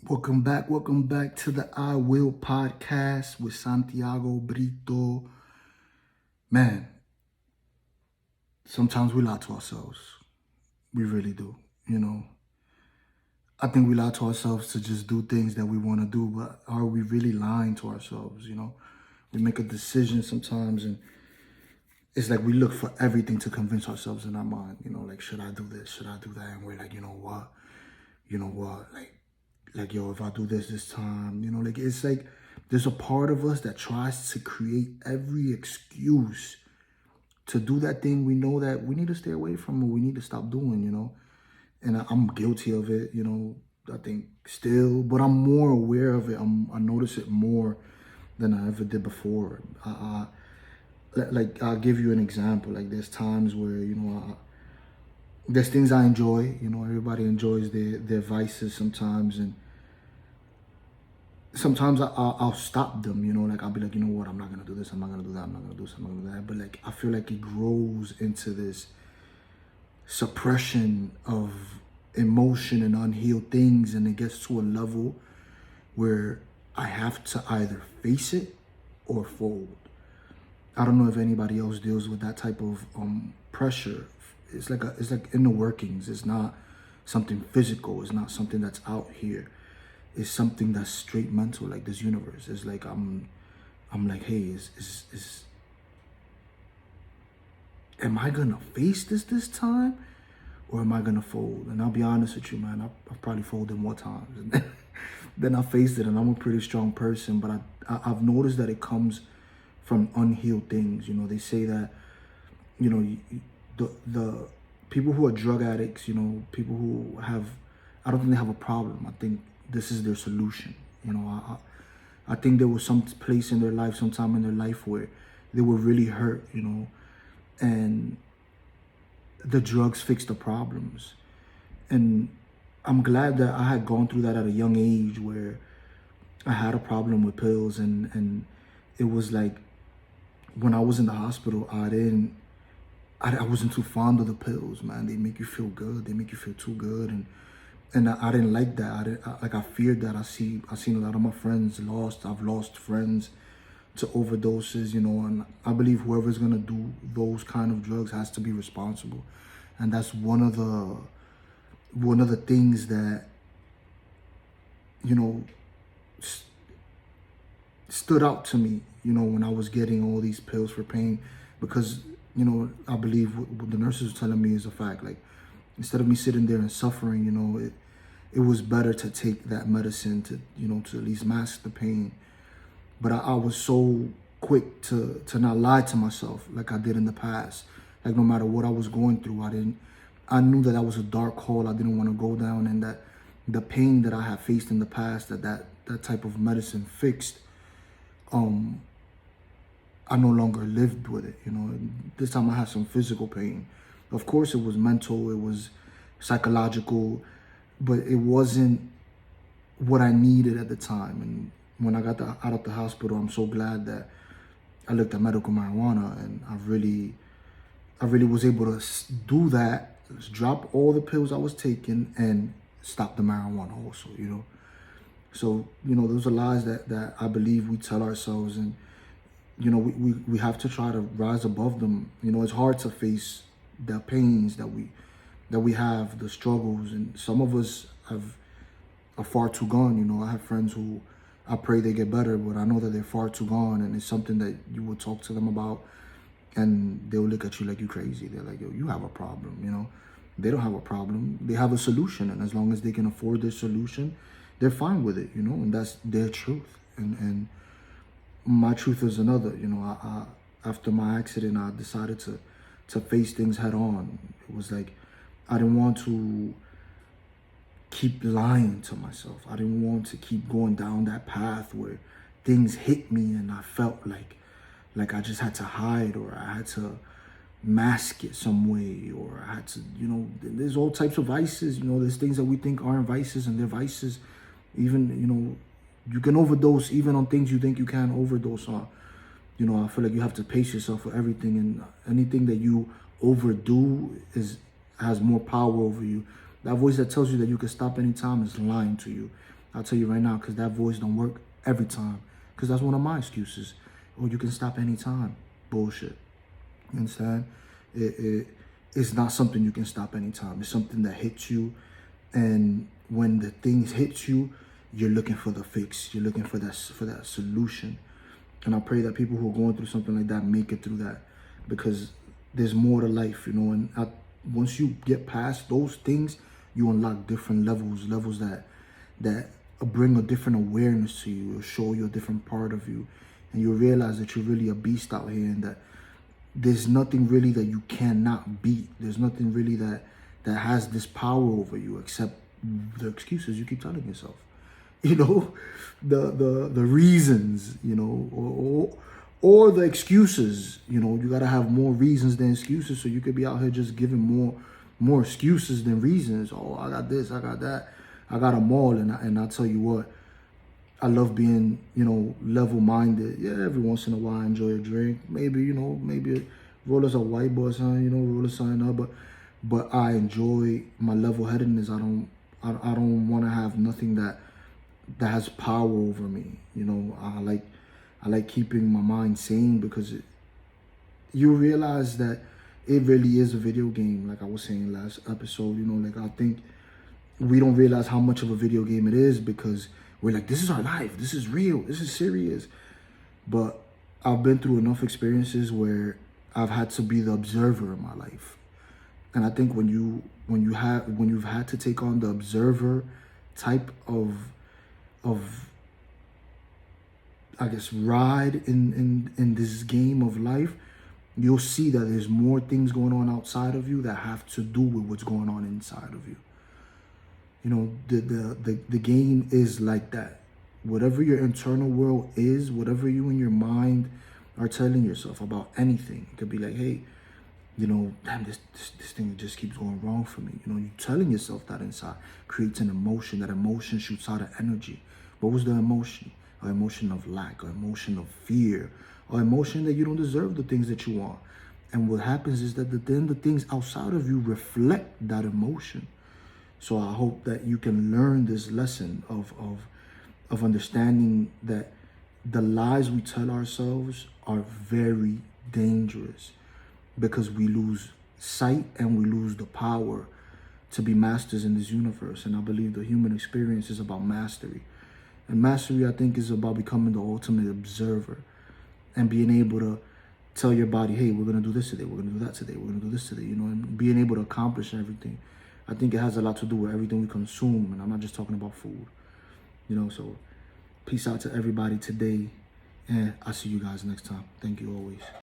Welcome back to the I Will podcast with Santiago Brito. Man, sometimes we lie to ourselves. We really do. You know, I think we lie to ourselves to just do things that we want to do, but are we really lying to ourselves? We make a decision sometimes and it's like we look for everything to convince ourselves in our mind, like, should I do this? Should I do that? And we're like, you know what? Like, yo, if I do this time, like, it's like there's a part of us that tries to create every excuse to do that thing we know that we need to stay away from or we need to stop doing. And I'm guilty of it, I think still, but I'm more aware of it. I notice it more than I ever did before. Like, I'll give you an example. Like, there's times where, there's things I enjoy. Everybody enjoys their vices sometimes, and sometimes I'll stop them, like I'll be like, you know what, I'm not gonna do this, I'm not gonna do that, I'm not gonna do this, I'm not gonna do that. But like, I feel like it grows into this suppression of emotion and unhealed things, and it gets to a level where I have to either face it or fold. I don't know if anybody else deals with that type of pressure. It's like in the workings. It's not something physical. It's not something that's out here. It's something that's straight mental. Like, this universe is like, I'm like, hey, am I gonna face this time, or am I gonna fold? And I'll be honest with you, man. I've probably folded more times, and then I faced it. And I'm a pretty strong person, but I've noticed that it comes from unhealed things. They say that, the people who are drug addicts, people who have, I don't think they have a problem. I think this is their solution. I think there was some place in their life, sometime in their life, where they were really hurt, and the drugs fixed the problems. And I'm glad that I had gone through that at a young age, where I had a problem with pills, and it was like, when I was in the hospital, I wasn't too fond of the pills, man. They make you feel good. They make you feel too good, and I didn't like that. I feared that. I've seen a lot of my friends lost. I've lost friends to overdoses, and I believe whoever's gonna do those kind of drugs has to be responsible, and that's one of the things that you know st- stood out to me, when I was getting all these pills for pain, because I believe what the nurses were telling me is a fact. Like, instead of me sitting there and suffering, it was better to take that medicine to at least mask the pain. But I was so quick to not lie to myself like I did in the past. Like, no matter what I was going through, I knew that was a dark hole I didn't want to go down, and that the pain that I had faced in the past, that type of medicine fixed, I no longer lived with it. This time I had some physical pain. Of course, it was mental, it was psychological, but it wasn't what I needed at the time. And when I got out of the hospital, I'm so glad that I looked at medical marijuana, and I really was able to do that, drop all the pills I was taking, and stop the marijuana also. So, those are lies that I believe we tell ourselves, and we have to try to rise above them. It's hard to face the pains that we have, the struggles, and some of us are far too gone. I have friends who I pray they get better, but I know that they're far too gone, and it's something that you will talk to them about, and they'll look at you like you're crazy. They're like, yo, you have a problem. They don't have a problem. They have a solution, and as long as they can afford their solution, they're fine with it, and that's their truth. And my truth is another. I after my accident, I decided to face things head on. It was like, I didn't want to keep lying to myself. I didn't want to keep going down that path where things hit me and I felt like I just had to hide, or I had to mask it some way, or I had to, there's all types of vices. There's things that we think aren't vices, and they're vices. Even, you can overdose even on things you think you can't overdose on. I feel like you have to pace yourself for everything, and anything that you overdo has more power over you. That voice that tells you that you can stop anytime is lying to you. I'll tell you right now, because that voice don't work every time. Because that's one of my excuses. Oh, you can stop anytime. Bullshit. You understand? It's not something you can stop anytime. It's something that hits you. And when the things hit you, you're looking for the fix. You're looking for that solution. And I pray that people who are going through something like that make it through that, because there's more to life, you know. And once you get past those things, you unlock different levels that bring a different awareness to you, or show you a different part of you, and you realize that you're really a beast out here, and that there's nothing really that you cannot beat. There's nothing really that has this power over you except the excuses you keep telling yourself. You know, the reasons, you know, or the excuses. You know, you gotta have more reasons than excuses, so you could be out here just giving more excuses than reasons. Oh, I got this, I got that, I got them all, and I tell you what, I love being, you know, level-minded. Yeah, every once in a while I enjoy a drink. Maybe, you know, maybe roll us a white boy or something, you know, roll us something up. But I enjoy my level-headedness. I don't want to have nothing that has power over me. You know, I like keeping my mind sane, because you realize that it really is a video game. Like I was saying last episode, you know, like I think we don't realize how much of a video game it is, because we're like, this is our life, this is real, this is serious. But I've been through enough experiences where I've had to be the observer in my life. And I think when you've had to take on the observer type of I guess ride in this game of life, you'll see that there's more things going on outside of you that have to do with what's going on inside of you. You know, the game is like that. Whatever your internal world is, whatever you in your mind are telling yourself about anything, it could be like, hey, you know, damn, this thing just keeps going wrong for me. You know, you're telling yourself that inside creates an emotion. That emotion shoots out an energy. What was the emotion? An emotion of lack, an emotion of fear, or emotion that you don't deserve the things that you want. And what happens is that then the things outside of you reflect that emotion. So I hope that you can learn this lesson of understanding that the lies we tell ourselves are very dangerous, because we lose sight and we lose the power to be masters in this universe. And I believe the human experience is about mastery. And mastery, I think, is about becoming the ultimate observer and being able to tell your body, hey, we're going to do this today, we're going to do that today, we're going to do this today, you know, and being able to accomplish everything. I think it has a lot to do with everything we consume, and I'm not just talking about food, you know. So peace out to everybody today, and I'll see you guys next time. Thank you always.